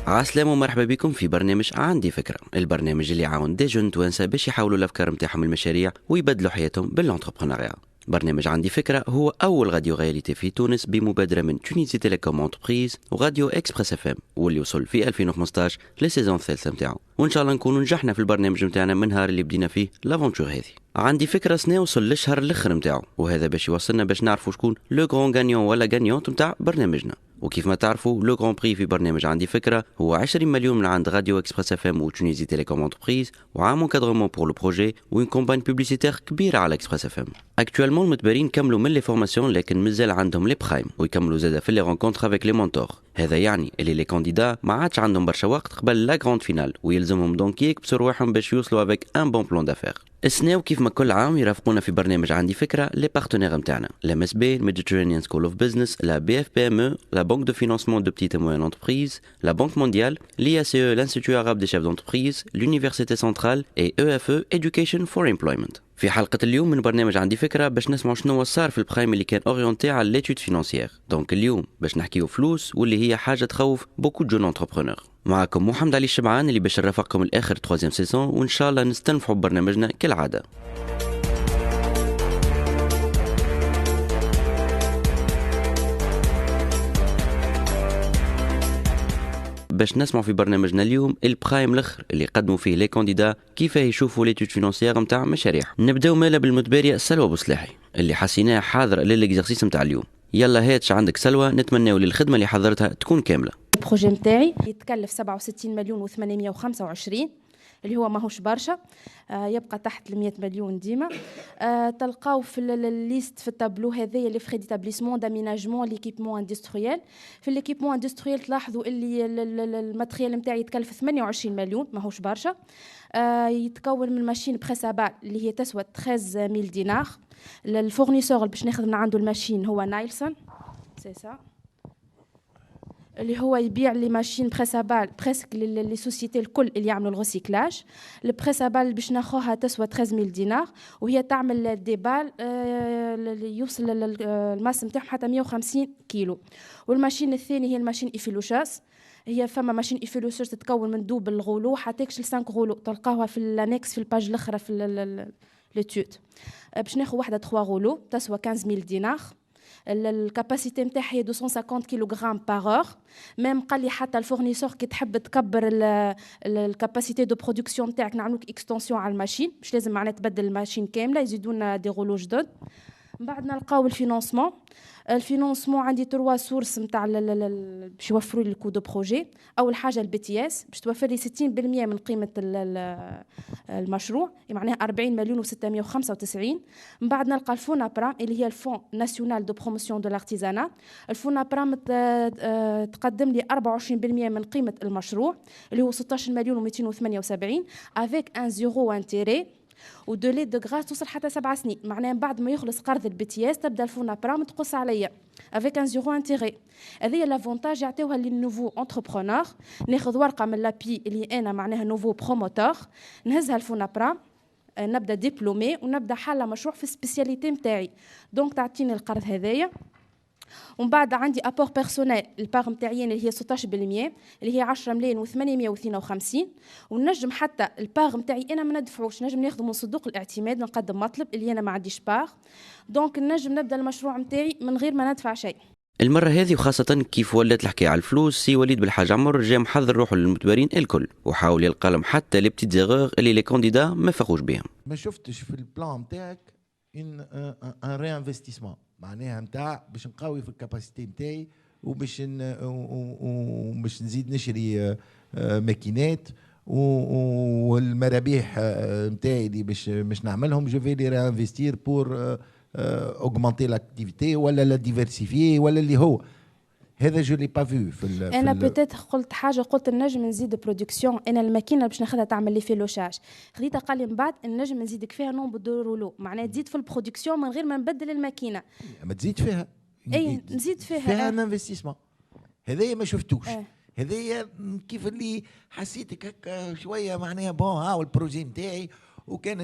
عسلامة ومرحبا بكم في برنامج عندي فكرة، البرنامج اللي يعاون دي جون توانسة باش يحاولوا الأفكار متاعهم المشاريع ويبدلوا حياتهم بالانتربرونيا. برنامج عندي فكرة هو أول راديو غياليتي في تونس بمبادرة من تونيزي تيليكوم انتربريز وراديو إكسبريس اف ام، واللي وصل في 2015 للسيزون الثالثة متاعو، وإن شاء الله نكونوا نجحنا في البرنامج متاعنا من نهار اللي بدينا فيه لافونتور هذه. عندي فكرة سنة وصل للشهر الأخر متاعو، وهذا باش يوصلنا باش نعرفوا شكون لو غران غانيون ولا غانيونت متاع برنامجنا. وكيف ما تعرفوا لو غران بري في برنامج عندي فكرة هو 20 مليون من عند راديو اكسبريس اف ام وتونيزي تيليكوم انتربريز وعام انكادرمون بور لو بروجي وين كومباني بوبليسيتير كبيرة على اكسبريس اف ام. اكtuellement المتبرين كملوا من لي فورماسيون لكن مازال عندهم لي برايم ويكملوا زاده في لي رونكونتر افيك لي مونتور. هذا يعني اللي لي كانديدا ما عادش عندهم برشا وقت قبل لا غراند فينال ويلزمهم دونك يكبسوا رواحهم باش يوصلوا افيك ان بون بلان دافير. السنة وكيف ما كل عام يرافقونا في برنامج عندي فكرة لي بارتنير متاعنا لا ام اس بي ميديترينيان سكول اوف بزنس لا بي اف بي ام او لا بانك دو فينانسمون دو بتيت موين انتربريز لا بانك مونديال لي سي او l'Institut arabe des chefs d'entreprise l'université centrale et EFE Education for Employment. في حلقة اليوم من برنامج عندي فكرة باش نسمعوا شنو صار في البرايم اللي كان اورينتي على ليتود فينانسيير. دونك اليوم باش نحكيو فلوس واللي هي حاجة تخوف بوكو جون انتربرونور. معكم محمد علي الشبعان اللي باش نرافقكم الاخر 3 سيزون وان شاء الله نستنفعوا ببرنامجنا كالعادة. باش نسمعوا في برنامجنا اليوم البرايم الاخر اللي قدموا فيه لي كانديدا كيف يشوفوا ليتود فينانسيير نتاع مشاريع. نبداو مالا بالمتبارية سلوى بوسلاحي اللي حسيناها حاضره للاكزرسيس نتاع اليوم. يلا هاتش عندك سلوى، نتمناو للخدمه اللي حضرتها تكون كامله. البروجي نتاعي يتكلف 67 مليون و825 اللي هو ماهوش برشا، يبقى تحت 100 مليون ديما. تلقاو في الليست في التابلو هذايا لي فري ديتابليسمون داميناجمون ليكيبمون اندستريال. في ليكيبمون اندستريال تلاحظوا اللي الماتريال نتاعي يتكلف 28 مليون ماهوش برشا. يتكون من ماشين بريسابال اللي هي تسوى 13000 دينار. الفورنيسور باش ناخذ من عنده الماشين هو نايلسون سي سا، اللي هو يبيع لي ماشين بريسابال بريسك لي سوسيتي الكل اللي يعملوا الريسيكلاج. البريسابال باش ناخوها تسوى 13000 دينار وهي تعمل ديبال يوصل الماس نتاعهم حتى 150 كيلو. والماشين الثاني هي الماشين ايفيلوشاس، هي فما ماشين ايفيلوشاس تتكون من دوبل غولو حتى يكشل 5 غولو، تلقاوها في الانكس في الباج الاخرى في لتوت. باش ناخذ واحده 3 غولو تسوى 15000 دينار. الكاباسيتي نتاعها هي 250 كيلوغرام باغ اور. ميم قال لي حتى الفورنيسور كي تحب تكبر الكاباسيتي دو برودكسيون نتاعك نعملوك اكستنسيون على الماشين، مش لازم معناتها تبدل الماشين كامله، يزيدونا دي غولو جدد. من بعد نلقاو الفينانسمون. الفينانسمون عندي 3 سورس نتاع باش يوفروا لي الكو دو بروجي. اول حاجه البي تي اس باش توفر لي 60% من قيمه المشروع، معناها 40 مليون و695. من بعد نلقى الفونا برام اللي هي الفون ناسيونال دو بروموسيون دو لارتيزانا. الفونا برام تقدم لي 24% من قيمه المشروع اللي هو 16 مليون و278 افيك ان زيرو انتيري ودولي دو غراس توصل حتى 7 سنين. معناها بعد ما يخلص قرض البي تي اس تبدا الفونا برام تقص عليا افيك ان زيرو انتيري. هذه لافونتاج يعطيوها للنوفو انتربرونور. ناخذ ورقه من لابي اللي انا معناها نوفو بروموتور، نهزها الفونا برام، نبدا دبلومي ونبدا حاله مشروع في السبيسياليتي نتاعي. دونك تعطيني القرض هذايا. ومن بعد عندي ابور بيرسونيل الباغ نتاعي اللي هي 16% اللي هي 10 ملايين و852. ونجم حتى الباغ نتاعي انا ما ندفعوش، نجم ناخذ من صندوق الاعتماد نقدم مطلب اللي انا ما عنديش باغ. دونك نجم نبدا المشروع نتاعي من غير ما ندفع شيء. المرة هذه وخاصة كيف ولات الحكاية على الفلوس، سي وليد بالحاج عمر جا محضر روحه للمتبارين الكل وحاول يلقى لهم حتى لي بتيت زيغور اللي لي كانديدا ما فاقوش بهم. ما شفتش في البلان نتاعك ان ري انفستيسمون معناها نتاع باش نقوي في الكاباسيتي نتاعي وباش نزيد نشري ماكينات والمرابيح نتاعي اللي باش نعملهم جو في لي ري انفستير بور augmenter l'activité ولا لا ديفيرسيفيي ولا اللي هو هذا جو لي با فيو في انا بوتيت قلت حاجه، قلت النجم نزيد برودكسيون. انا الماكينه باش ناخذها تعمل لي فيلوشاج خديتها، قال لي من بعد النجم نزيدك فيها نومبر دو رولو، معناها تزيد في البرودكسيون من غير ما نبدل الماكينه. ما تزيد فيها اي نزيد فيها ان انفستيسمون. هذايا ما شفتوش. هذايا كيف اللي حسيتك هكا شويه معناها بون ها البروجي نتاعي وكان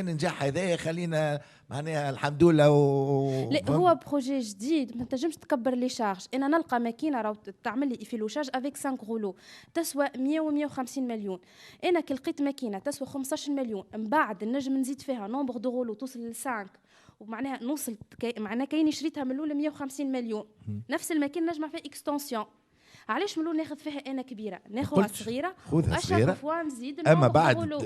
نجح هذايا خلينا معناها الحمد لله لا هو بروجي جديد ما تنجمش تكبر لي شارج. انا نلقى ماكينه راهو تعمل لي افيلوشاج افيك 5 غولو تسوى 100 و 150 مليون. انا كي لقيت ماكينه تسوى 15 مليون من بعد نجم نزيد فيها نومبر دو غولو توصل ل 5 ومعناها نوصل معناها كاين شريتها من الاولى 150 مليون نفس الماكينه نجمع فيها اكستنسيون. علاش من الاول ناخذ فيها انا كبيره ناخذها صغيره خذها صغيره فوا نزيد اما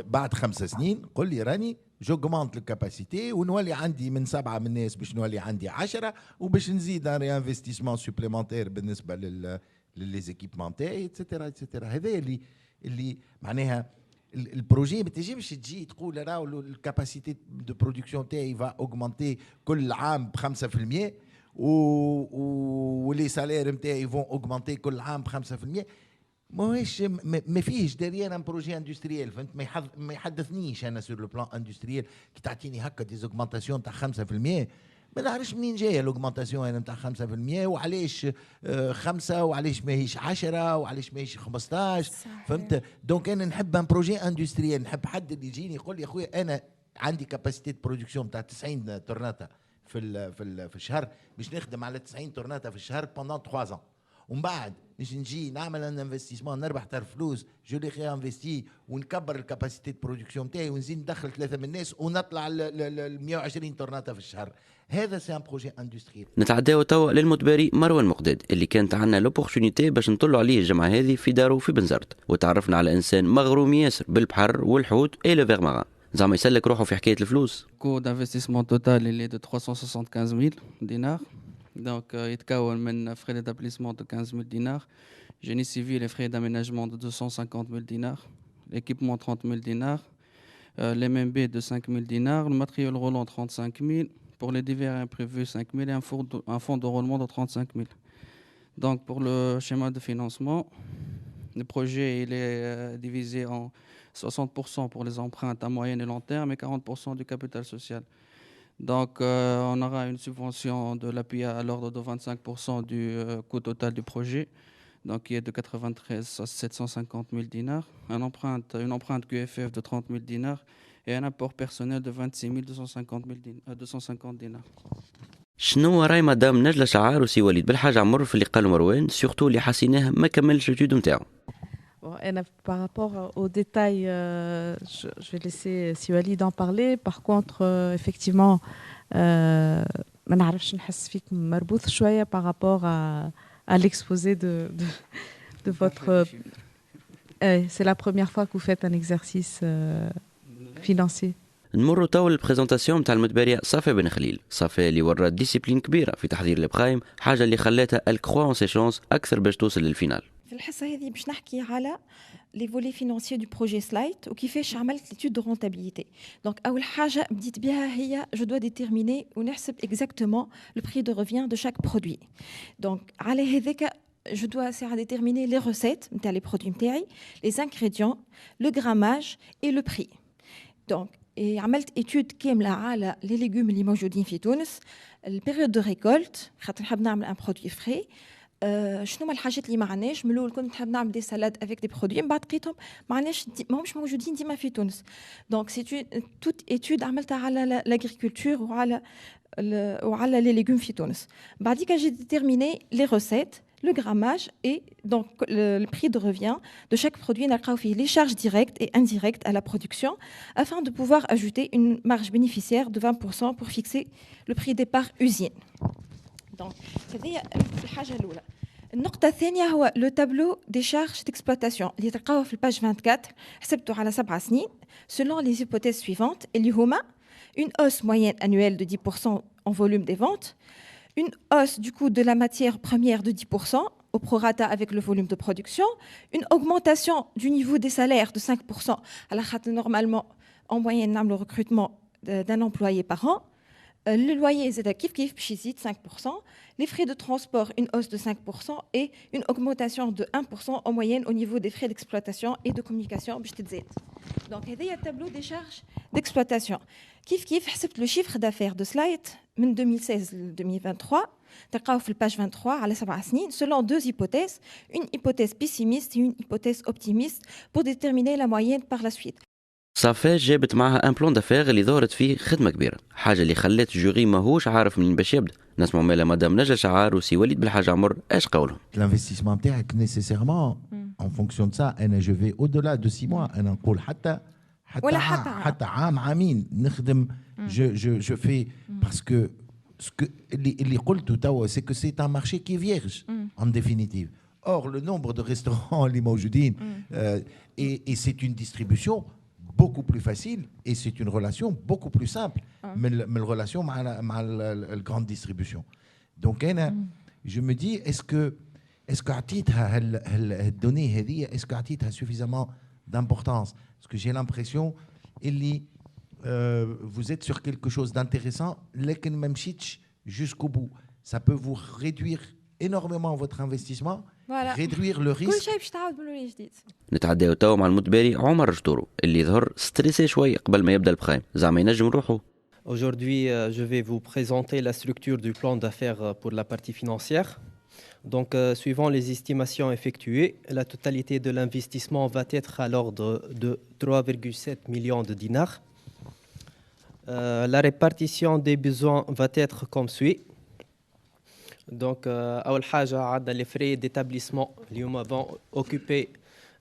بعد 5 سنين قل لي راني جوغمونت الكاباسيتي ونولي عندي من 7 من الناس باش نولي عندي 10 وباش نزيد ان ريانفستيسمون سوبليمونتير بالنسبه للزيكيبمون تاعي اتسيتيرا اتسيتيرا. هذا اللي معناها البروجي ما تنجمش تجي تقول راهو الكاباسيتي دو برودكسيون تاعي فا اوغمونتي كل عام ب 5% ولي سالير نتاعي فون اوغمونتي كل عام ب 5%. ماهيش ما فيهش دارير ان بروجي اندستريال فهمت. ما يحدثنيش انا سور لو بلان اندستريال كي تعطيني هكا دي اوغمونتاسيون تاع 5% ما نعرفش منين جايه الاوغمونتاسيون انا نتاع 5% وعلاش 5 وعلاش ماهيش 10 وعلاش ماهيش 15 فهمت. دونك انا نحب ان بروجي اندستريال نحب حد اللي يجيني يقول لي يا خويا انا عندي كاباسيتي دو برودكسيون تاع 90 تورناتا في الشهر باش نخدم على 90 تورناتا في الشهر بوندون 3 ans ومن بعد باش نجي نعمل ان انفستيسمون نربح تاع فلوس جو لي ري انفستي ونكبر الكاباسيتي دو برودكسيون تاعي ونزيد ندخل 3 من الناس ونطلع ل 120 تورناتا في الشهر. هذا سي ان بروجي اندستريال. نتعداو توا للمتباري مروان مقداد اللي كانت عندنا لوبورتونيتي باش نطلعوا عليه الجمعه هذه في دارو في بنزرت وتعرفنا على انسان مغروم ياسر بالبحر والحوت اي لو فيغماران. زعما يسلك روحه في حكايه الفلوس. كو d'investissement total il est de 375 000 dinars. Donc يتكون من frais d'établissement de 15 000 dinars, génie civil et frais d'aménagement de 250 000 dinars, l'équipement 30 000 dinars, les MMB de 5 000 dinars, le matériel roulant 35 000, pour les divers imprévus 5 000 et un fonds de roulement de 35 000. Donc pour le schéma de financement, le projet il est divisé en 60% pour les empruntes à moyen et long terme et 40% du capital social. Donc on aura une subvention de l'API à l'ordre de 25% du coût total du projet, donc qui est de 93 à 750 000 dinars, une empreinte QFF de 30 000 dinars et un apport personnel de 26 250 dinars. شنو راي مدام نجلة شعار وسي وليد بالحاجة عمر في اللي قال مروان سورتو اللي حسيناه ما كملش الجود نتاعو. Par rapport aux détails, je vais laisser Siwalid en parler. Par contre, effectivement, ما نعرفش نحس فيك مربوط شوية par rapport à l'exposé de votre... C'est la première fois que vous faites un exercice financier. نمروا تو البريزونطاسيون نتاع المتبارية صافي بن خليل. صافي اللي ورات ديسيبلين كبيرة في تحضير البرايم، حاجة اللي خلاتها الكروا اون سي شانس أكثر باش توصل للفينال. في الحصة هذه باش نحكي على لي فولي فينانسيي دو بروجي سلايد وكيفاش عملت ليتود دو رونتابيليتي. دونك أول حاجة بديت بها هي جو دوا ديتيرميني ونحسب اكزاكتومون لو بري دو ريفيان دو شاك برودوي. دونك على هذاك je dois déterminer les recettes نتاع لي برودوي نتاعي, les ingrédients, le grammage et le prix. Donc عملت étude كاملة على les légumes اللي موجودين في تونس, البيريود دو ريكولت خاطر نحب نعمل ان برودوي فري. شنو هما الحاجات اللي ما عندناش؟ من الاول كنت نحب نعمل دي سالاد افيك دي برودوي, من بعد لقيتهم ما عندناش, ماهمش موجودين ديما في تونس. دونك سي توت ايتود عملتها على لاغريكولتور وعلى لي ليغوم في تونس. بعديك جي ديتيرميني لي ريسيت, le grammage et donc le prix de revient de chaque produit, les charges directes et indirectes à la production, afin de pouvoir ajouter une marge bénéficiaire de 20% pour fixer le prix départ usine. Donc, هذه الحاجة الأولى. النقطة الثانية هو le tableau des charges d'exploitation اللي تلقاوه في الباج 24, حسبته على 7 سنين selon les hypothèses suivantes اللي هما une hausse moyenne annuelle de 10% en volume des ventes, une hausse du coût de la matière première de 10% au prorata avec le volume de production, une augmentation du niveau des salaires de 5%, alors normalement en moyenne le recrutement d'un employé par an, le loyer est 5%, les frais de transport une hausse de 5% et une augmentation de 1% en moyenne au niveau des frais d'exploitation et de communication. Donc il y a un tableau des charges d'exploitation. كيف حسبت le chiffre d'affaires de Slide من 2016 ل 2023 تلقاو في الباج 23 على 7 سنين selon deux hypothèses, une hypothèse pessimiste et une hypothèse optimiste pour déterminer la moyenne par la suite. صافي جابت معها ان بلان دافير اللي ظهرت فيه خدمه كبيره، حاجه اللي خلات جوري ماهوش عارف منين باش يبدا. نسمعوا مالا مدام نجا شعار وسي وليد بالحاج عمر اش قولهم. الانفستيسمون نتاعك nécessairement en fonction de ça انا je vais au-delà de 6 mois. انا نقول ولا حتى عام عامين نخدم. je fais parce que ce que اللي قلته توا c'est que c'est un marché qui est vierge en définitive. Or le nombre de restaurants اللي موجودين et c'est une distribution beaucoup plus facile et c'est une relation beaucoup plus simple من relation مع la grande distribution. Donc je me dis est-ce que عطيتها هالدوني هذه est-ce que عطيتها suffisamment d'importance parce que j'ai l'impression اللي vous êtes sur quelque chose d'intéressant لكن ما مشيتش jusqu'au bout. Ça peut vous réduire énormément votre investissement. Voilà. réduire le risque. كل شيء باش تعاود من أول جديد. نتعداو توا مع المتباري عمر جدورو اللي ظهر ستريسي شوي قبل ما يبدا البخايم، زعما ينجم نروحوا. Aujourd'hui, je vais vous présenter la structure du plan d'affaires pour la partie financière. Donc, suivant les estimations effectuées, la totalité de l'investissement va être à l'ordre de 3,7 millions de dinars. La répartition des besoins va être comme suit. Donc, أول حاجة عندنا les frais d'établissement اليوم vont occuper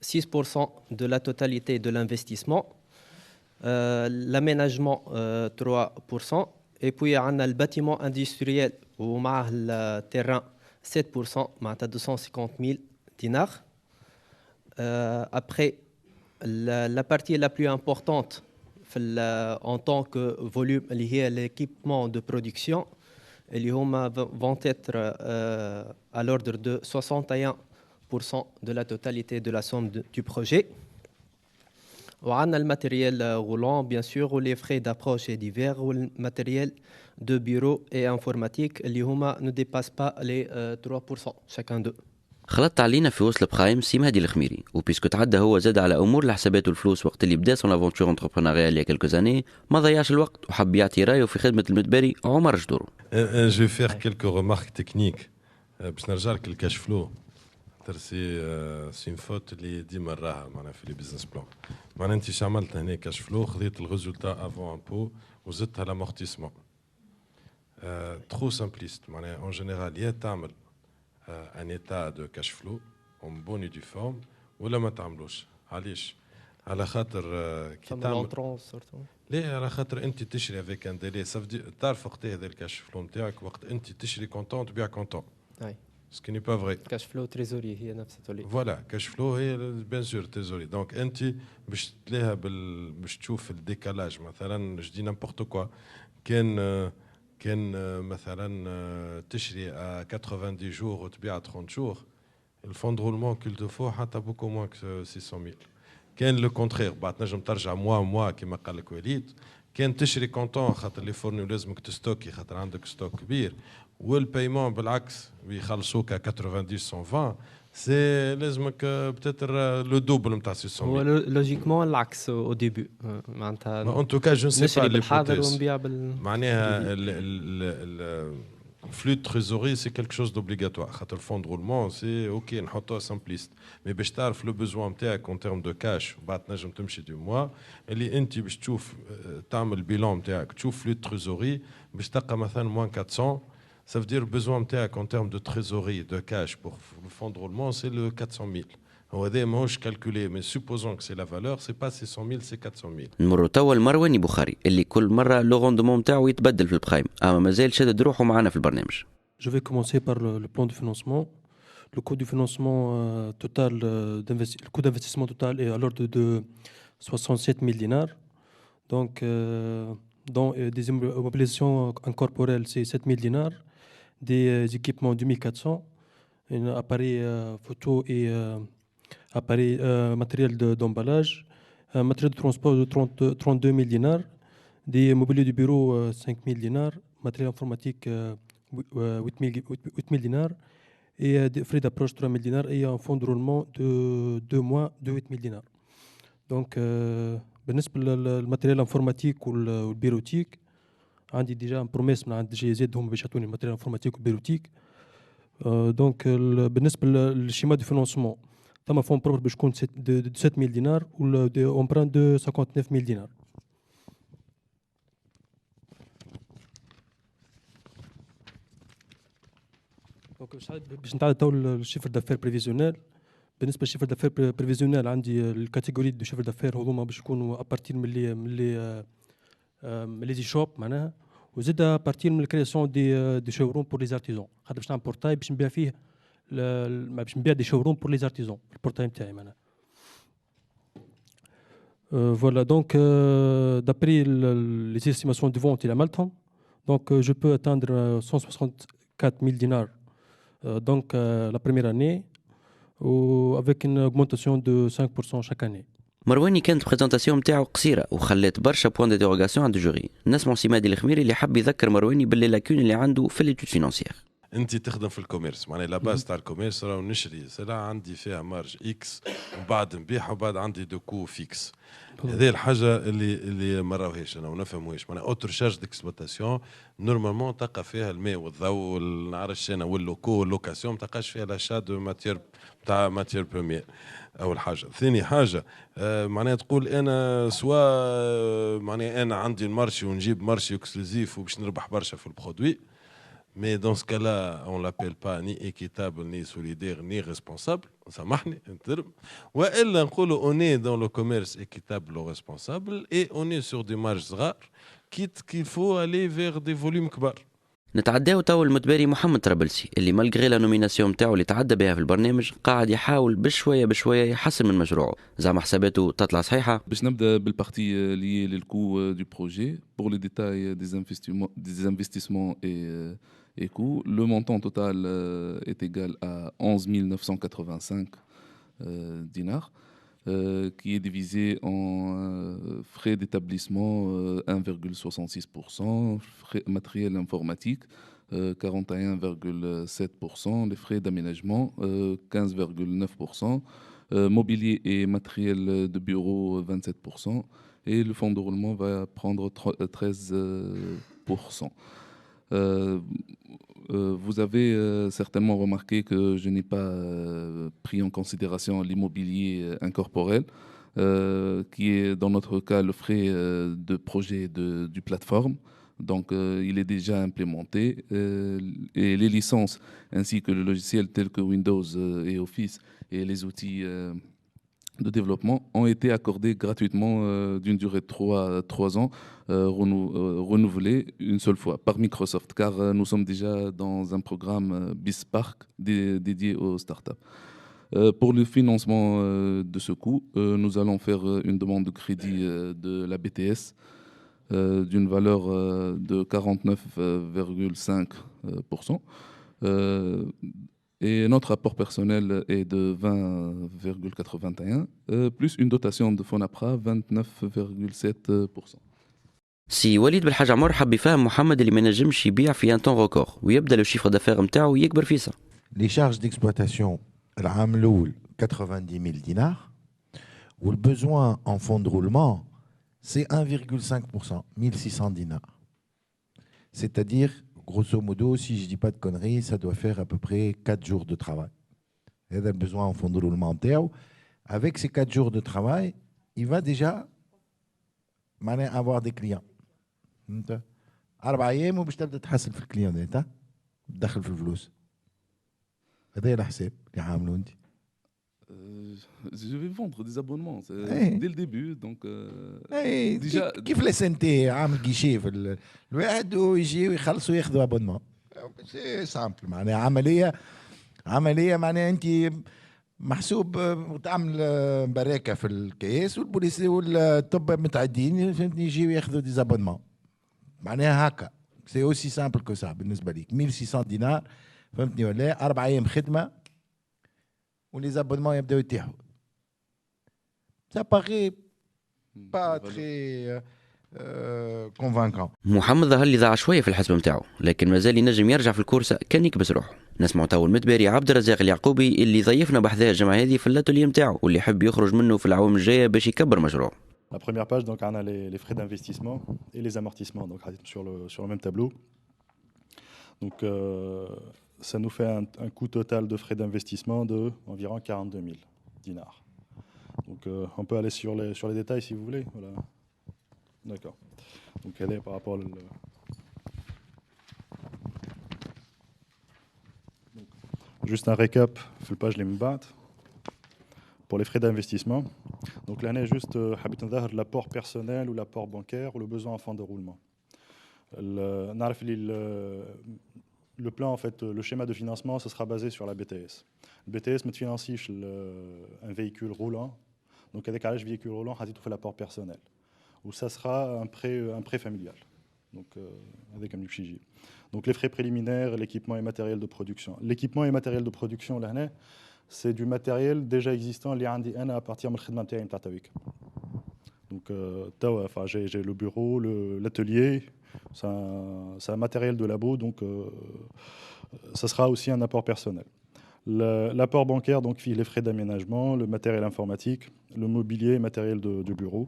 6% de la totalité de l'investissement. L'aménagement 3%. Et puis عندنا le bâtiment industriel ومعه le terrain 7%, معناتها 250 000 dinars. Après, la partie la plus importante en tant que volume اللي هي l'équipement de production اللي هما vont être à l'ordre de 61% de la totalité de la somme du projet. وعندنا le matériel roulant bien sûr ou les frais d'approche et divers ou le matériel de bureau et informatique اللي هما ne dépassent pas les 3% chacun d'eux. خلطت علينا في وصل بخايم سي مهدي الخميري وبيسكو تعدى هو زاد على امور الحسابات والفلوس وقت اللي بدا سون افونتور انتربرونيريال يا كلكو زاني ما ضيعش الوقت وحب يعطي رايه في خدمه المتباري عمر جدورو. جو فير كيلكو ريمارك تكنيك باش نرجع لك الكاش فلو ترسي سي اون فوت اللي ديما نراها معناها في لي بيزنس بلان. معناها انت اش عملت هنا كاش فلو خذيت الريزولتا افون امبو وزدتها لامورتيسمون ترو سامبليست. معناها اون جينيرال يا تعمل ان ايتا دو كاش فلو اون بوني دي فورم ولا ما تعملوش. علاش؟ على خاطر كي تعمل ليه؟ على خاطر انت تشري افيك ان ديلي تعرف وقت هذا الكاش فلو نتاعك وقت انت تشري كونتون تبيع كونتون. اي سكي ني با فري. كاش فلو تريزوري هي نفسها تولي. فوالا كاش فلو هي بيان سور تريزوري. دونك انت باش تلاها باش تشوف الديكالاج مثلا جو دي نامبورت كوا كان مثلا تشري 90 جور وتبيع 30 جور الفون رولمون كل دو فو حتى بوكو موان 600,000. كان لو كونترير بعد نجم ترجع موا كيما قال لك وليد. كان تشري كونتون خاطر لي فورني لازمك تستوكي خاطر عندك ستوك كبير والبايمون بالعكس بيخلصوك 90 120 سي لازمك بتاتر لو دوبل نتاع 600. هو لوجيكمون العكس او ديبي معناتها ان تو كا جو نسي با لي بالحاضر ونبيع معناها flux de trésorerie c'est quelque chose d'obligatoire. خاطر le fond de roulement c'est ok نحطوها simpliste mais باش تعرف لو besoin نتاعك en termes de cash بعد نجم تمشي دو موا اللي انت باش تشوف تعمل البيلان نتاعك تشوف flux de trésorerie باش تلقى مثلا moins 400. Ça veut dire le besoin نتاعك en termes de trésorerie de cash pour le fond de roulement c'est le 400,000. هو هذا ماهوش كالكولي مي سوبوزون كو سي لا فالور سي با 600,000 سي 400,000. نمروا توا المرواني بخاري اللي كل مره لو روندمون نتاعو يتبدل في البخايم اما مازال شدد روحه معنا في البرنامج. Je vais commencer par le plan de financement. Le coût du financement total, le coût d'investissement total est à l'ordre de 67 000 dinars. Donc, dans des mobilisations incorporelles, c'est 7 000 dinars. Des équipements 2400, un appareil photo et appareil matériel d'emballage, un matériel de transport de 32 000 dinars, des mobiliers du bureau 5 000 dinars, matériel informatique 8 000 dinars et des frais d'approche 3 000 dinars et un fonds de roulement de 2 mois de 8 000 dinars. Donc, بالنسبة للماتيريال انفورماتيك والبيروتيك عندي ديجا ان بروميس من عند جي زد هم باش يعطوني الماتيريال انفورماتيك والبيروتيك. دونك بالنسبة للشيما دو فينانسمون ثم فون بروبر باش يكون 7000 دينار و امبران دو 59000 دينار. دونك باش نتعدى تو الشيفر دافير بريفيزيونيل. بالنسبه للشيفر دافير بريفيزيونيل عندي الكاتيجوري دو شيفر دافير هذوما باش يكونوا ابارتير من لي شوب معناها، وزيد ابارتير من الكرياسيون دي شوروم بور لي زارتيزون، خاطر باش نعمل بورتاي باش نبيع فيه باش نبيع دي شوروم بور لي زارتيزون البورتاي نتاعي معناها. Voilà, donc d'après les estimations de vente, il a malton. Donc je peux atteindre 164 000 dinars donc la première année, avec une augmentation de 5% chaque année. مرواني كانت بريزونطاسيون نتاعو قصيره وخلات برشا بوان دو ديروغاسيون عند الجوري. نسمع سمادي الخميري اللي حب يذكر مرواني باللي لاكون اللي عنده في ليتود فينانسيير. انت تخدم في الكوميرس، معناها لا باز تاع الكوميرس راهو نشري سلعه عندي فيها مارج اكس ومن بعد نبيعها وبعد عندي دو كو فيكس. هذه الحاجه اللي ما راوهاش انا ونفهموهاش، معناها اوتر شارج ديكسبلوتاسيون نورمالمون تلقى فيها الماء والضوء والنعرفش انا واللوكو واللوكاسيون ما تلقاش فيها لاشا دو ماتير تاع ماتير بروميير. اول حاجه. ثاني حاجه معناها تقول انا سوا معناها انا عندي المارشي ونجيب مارشي اكسكلوزيف وباش نربح برشا في البرودوي. Mais dans ce cas-là, on ne l'appelle pas ni équitable, ni solidaire, ni responsable. سامحني نترم. وإلا نقولوا on est dans le commerce équitable ou responsable et on est sur des marges صغار qu'il faut aller vers des volumes كبار. نتعداو تو المتباري محمد طرابلسي اللي مالغري لا نوميناسيون نتاعو اللي تعدى بها في البرنامج قاعد يحاول بشويه بشويه يحسن من مشروعه. زعما حساباته تطلع صحيحه. باش نبدا بالبارتي لي للكو دو بروجي بور لي ديتاي des investissements et coûts. Le montant total est égal à 11 985 dinars, qui est divisé en frais d'établissement 1,66%, frais matériel informatique 41,7%, les frais d'aménagement 15,9%, mobilier et matériel de bureau 27%, et le fonds de roulement va prendre 13%. Vous avez certainement remarqué que je n'ai pas pris en considération l'immobilier incorporel, qui est dans notre cas le frais de projet du plateforme. Donc il est déjà implémenté et les licences ainsi que le logiciel tel que Windows et Office et les outils de développement ont été accordés gratuitement d'une durée de 3 ans, renouvelés une seule fois par Microsoft, car nous sommes déjà dans un programme BizSpark dédié aux startups. Pour le financement de ce coût, nous allons faire une demande de crédit de la BTS d'une valeur de 49,5%. Et notre apport personnel est de 20,81, plus une dotation de FONAPRA 29,7%. سي وليد بالحاج عمر حب يفهم محمد اللي ما نجمش يبيع في ان طون ريكور ويبدا لو شيفر دافير نتاعو يكبر فيسا. لي شارج ديكسبلوتاسيون العام الاول 90000 دينار والبوزوان ان فون دو رولمون سي 1,5%, 1600 dinars. C'est-à-dire, grosso modo, si je ne dis pas de conneries, ça doit faire à peu près 4 jours de travail. Il a besoin en fond de roulement. Avec ces 4 jours de travail, il va déjà avoir des clients. 4 أيام وباش تبدا تحصل في الكليونات تدخل في الفلوس. هذا الحساب اللي عامله انت. Je vais vendre des abonnements dès le début, donc déjà كيف لسنتي عامل جيشي في الواحد ويجي ويخلص وياخذوا ابونمون. سي سامبل معناها عمليه معناها انت محسوب وتعمل براكه في الكيس والبوليس والطب متعدين فهمتني يجيو ياخذوا دي زابونمون معناها هكا. سي اوسي سامبل كو سا بالنسبه ليك 1600 دينار فهمتني ولا 4 أيام خدمه ولي زابونمون يبداو يتيحوا. Ça paraît pas très convaincant. محمد ظهر لي ضاع شويه في الحسبه نتاعو لكن مازال ينجم يرجع في الكورسه كان يكبس روحه. نسمعوا تو المتباري عبد الرزاق اليعقوبي اللي ضيفنا بحذاه الجمعه هذه في الاتولي نتاعو واللي يحب يخرج منه في العوام الجايه باش يكبر مشروعه. La première page, donc, on a les frais d'investissement et les amortissements donc, sur le même tableau. Donc, ça nous fait un coût total de frais d'investissement de environ 42 000. dinars. Donc on peut aller sur les détails si vous voulez. Voilà. D'accord. Donc elle est par rapport juste un récap, في الباج اللي من بعد. Pour les frais d'investissement. Donc là, on est juste l'apport personnel ou l'apport bancaire ou le besoin en fonds de roulement. Le plan, en fait, le schéma de financement, ce sera basé sur la BTS. Le BTS me financie un véhicule roulant. Donc avec un véhicule roulant, on fait l'apport personnel. Ou ça sera un prêt familial. Donc avec un UCJ. Donc les frais préliminaires, l'équipement et matériel de production. L'équipement et matériel de production, là, c'est du matériel déjà existant lié à partir de l'khidma نتاعي نتاع تويك. Donc j'ai le bureau, l'atelier, c'est un matériel de labo, donc ça sera aussi un apport personnel. L'apport bancaire, donc les frais d'aménagement, le matériel informatique, le mobilier, matériel de bureau.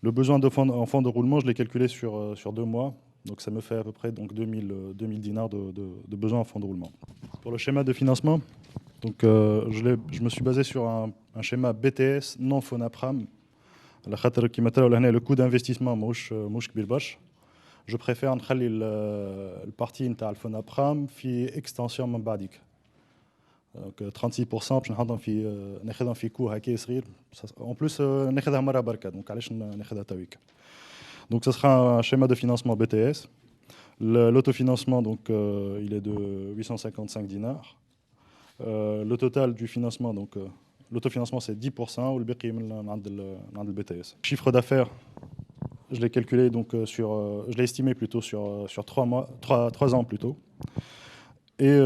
Le besoin en fonds de roulement, je l'ai calculé sur 2 mois, donc ça me fait à peu près donc 2000 dinars de besoin en fonds de roulement. Pour le schéma de financement, donc, je me suis basé sur un schéma BTS non Fonapram. Le coût d'investissement مش كبير برشا. Je préfère نخلي البارتي نتاع الفونابرام في اكستنسيون من بعديك. Donc 36% باش ناخذهم في كو هكا صغير. En plus ناخذها مرة بركة. Donc علاش ناخذها تويك. Donc ça sera un schéma de financement BTS. L'autofinancement donc il est de 855 dinars. Le total du financement, donc l'autofinancement c'est 10% ou le BQI dans le BTS. Chiffre d'affaires, je l'ai calculé donc je l'ai estimé plutôt sur 3 ans plutôt. Et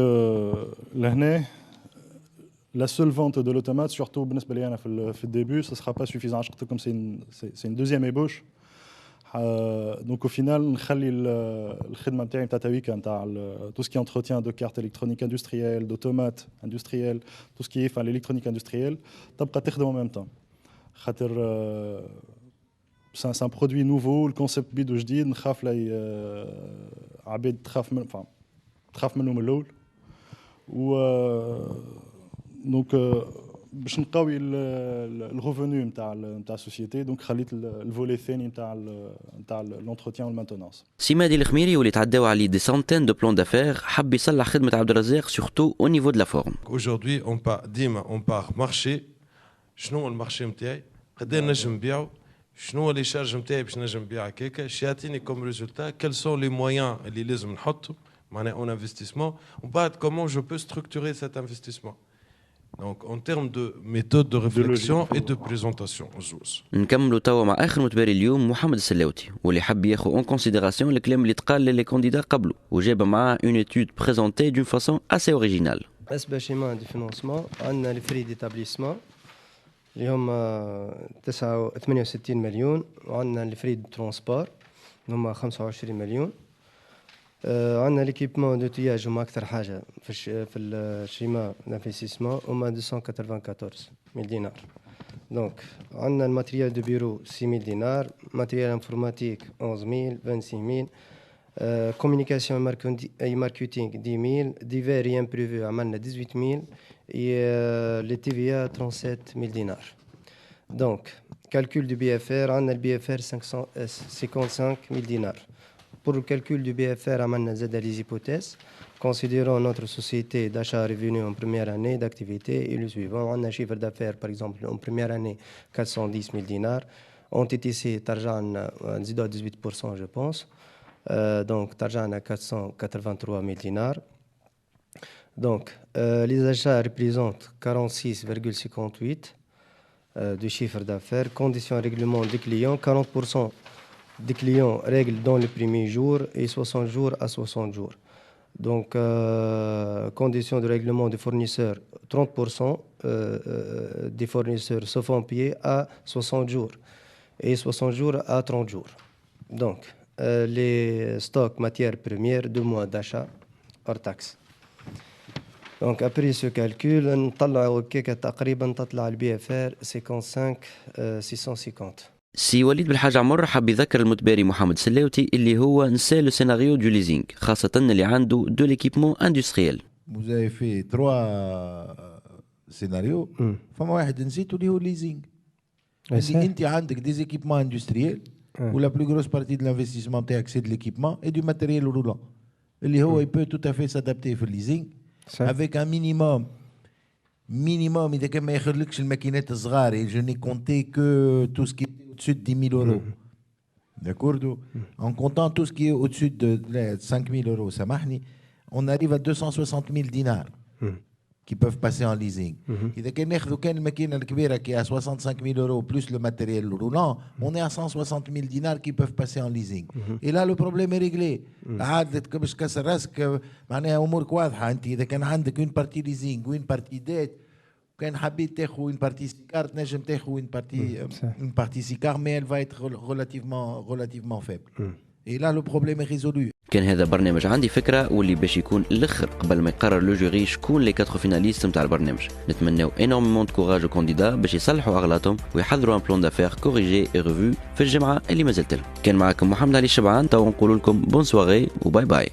l'année, la seule vente de l'automate, surtout في début, ce ne sera pas suffisant. Comme c'est une deuxième ébauche. Donc au final, الخدمة نتاعي نتاع تويكا نتاع tout ce qui est entretien de cartes électroniques industrielles, d'automates industriels, tout ce qui est l'électronique industrielle, تبقى تخدم en même temps. خاطر c'est un produit nouveau, le concept بيدو جديد، نخاف عباد تخاف منه من الأول. Donc باش نقوي الريفوني نتاع السوسيتي دونك خليت الفولي الثاني نتاع لونتروتيان والمانتونانس. سي مهدي الخميري واللي تعداو عليه دي سانتين دو بلان دافير حب يصلح خدمه عبد الرزاق سورتو او نيفو دو لا فورم. Aujourd'hui on part marché. شنو المارشي نتاعي؟ قداش نجم نبيعو؟ شنو لي شارج نتاعي باش نجم نبيع هكاكا؟ شيعطيني كوم ريزولتا كيل سون لي مويان اللي لازم نحطو معناها اون انفستيسمون وبعد كومون جو بو ستركتوري سيت انفستيسمون. Donc en termes de méthode de réflexion et de présentation. نكملوا توا مع اخر متباري اليوم محمد السلاوتي واللي حب ياخذ اون كونسيديراسيون الكلام اللي تقال للي كانديدا قبله وجاب معاه اون ايتود بريزونتي دون فاسون اسي اوريجينال. بالنسبه لشيما دي فينانسمون عندنا لي فري ديتابليسمون اللي هما 68 مليون وعندنا لي فري دو ترونسبور هما 25 مليون. عندنا ليكيبمون دو تياج هما اكثر حاجه في الشيما دانفستيسمون هما 294 ميل دينار. دونك عندنا الماتريال دو بيرو 6000 دينار، ماتريال انفورماتيك 11000 26000، كوميونيكاسيون اي ماركتينغ 10000، ديفير ريان بريفو عملنا 18000 لي تي في ا 37000 دينار. دونك كالكول دو بي اف ار عندنا البي اف ار 55000 دينار. Pour le calcul du BFR, on a les hypothèses. Considérons notre société d'achat revenu en première année d'activité et le suivant. On a un chiffre d'affaires, par exemple, en première année, 410 000 dinars. En TTC, Tarjan, 18%, je pense. Donc, Tarjan a 483 000 dinars. Donc, les achats représentent 46,58 du chiffre d'affaires. Conditions règlement des clients, 40% des clients règlent dans les premiers jours et 60 jours à 60 jours. Donc, conditions de règlement des fournisseurs, 30% des fournisseurs se font payer à 60 jours et 60 jours à 30 jours. Donc, les stocks matières premières, 2 mois d'achat hors taxe. Donc, après ce calcul, نطلع تقريبا تطلع البي اف ار 55 650. سي وليد بالحاج عمر حب يذكر المتباري محمد سلاوتي اللي هو نسى لو سيناريو دو ليزينغ خاصة اللي عنده دو ليكيبمون اندستريال. Vous avez fait سيناريو فما واحد نسيتو اللي هو الليزينغ. اللي انت عندك دي زيكيبمون اندستريال ولا بلو غروس بارتي دو لانفستيسمون تاعك سي دو ليكيبمون اي دو ماتيريال رولون اللي هو يبو تو تافي سادابتي في الليزينغ افيك ان مينيموم اذا كان ما يخرلكش الماكينات الصغار. جو ني كونتي كو تو سكي au-dessus de 10 000 euros. D'accord? En comptant tout ce qui est au-dessus de 5 000 euros, ça marche, on arrive à 260 000 dinars qui peuvent passer en leasing. إذا كان ناخذوا كان الماكينة الكبيرة qui est à 65 000 euros plus le matériel roulant, on est à 160 000 dinars qui peuvent passer en leasing. Et là le problème est réglé. عادت باش تكسر راسك معناها أمورك واضحة. أنت إذا كان عندك une partie leasing ou une partie dette كان حبيت تاخذ une partie SICAR تنجم تاخذ une partie SICAR mais elle va être relativement faible. Et là le problème est résolu. كان هذا برنامج عندي فكرة واللي باش يكون الاخر قبل ما يقرر لو جوري شكون لي 4 فيناليست نتاع البرنامج. نتمناو انورمون دو كوراج او كانديدا باش يصلحوا اغلاطهم ويحضروا ان بلان دافير كوريجي اي ريفو في الجمعة اللي مازالت لهم. كان معكم محمد علي الشبعان، تو نقول لكم بون سواري وباي باي.